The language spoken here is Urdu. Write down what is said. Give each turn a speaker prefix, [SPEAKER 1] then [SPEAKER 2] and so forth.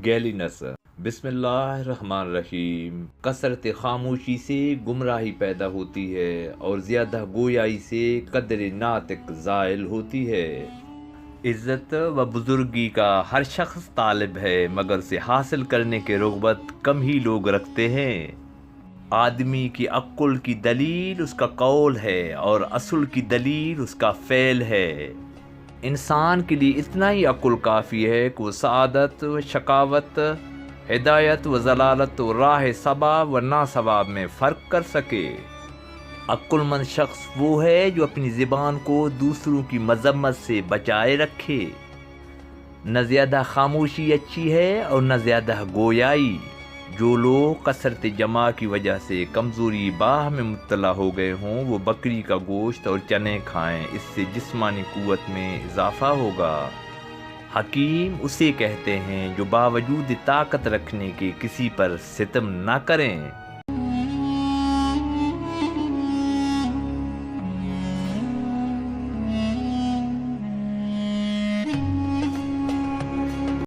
[SPEAKER 1] گیلینس۔ بسم اللہ الرحمن الرحیم۔ کثرت خاموشی سے گمراہی پیدا ہوتی ہے اور زیادہ گویائی سے قدر ناطق زائل ہوتی ہے۔ عزت و بزرگی کا ہر شخص طالب ہے مگر اسے حاصل کرنے کے رغبت کم ہی لوگ رکھتے ہیں۔ آدمی کی عقل کی دلیل اس کا قول ہے اور اصل کی دلیل اس کا فعل ہے۔ انسان کے لیے اتنا ہی عقل کافی ہے کہ وہ سعادت و شقاوت، ہدایت و ضلالت و راہ ثواب و ناثواب میں فرق کر سکے۔ عقل مند شخص وہ ہے جو اپنی زبان کو دوسروں کی مذمت سے بچائے رکھے۔ نہ زیادہ خاموشی اچھی ہے اور نہ زیادہ گویائی۔ جو لوگ کثرت جمع کی وجہ سے کمزوری باہ میں مبتلا ہو گئے ہوں وہ بکری کا گوشت اور چنے کھائیں، اس سے جسمانی قوت میں اضافہ ہوگا۔ حکیم اسے کہتے ہیں جو باوجود طاقت رکھنے کے کسی پر ستم نہ کریں۔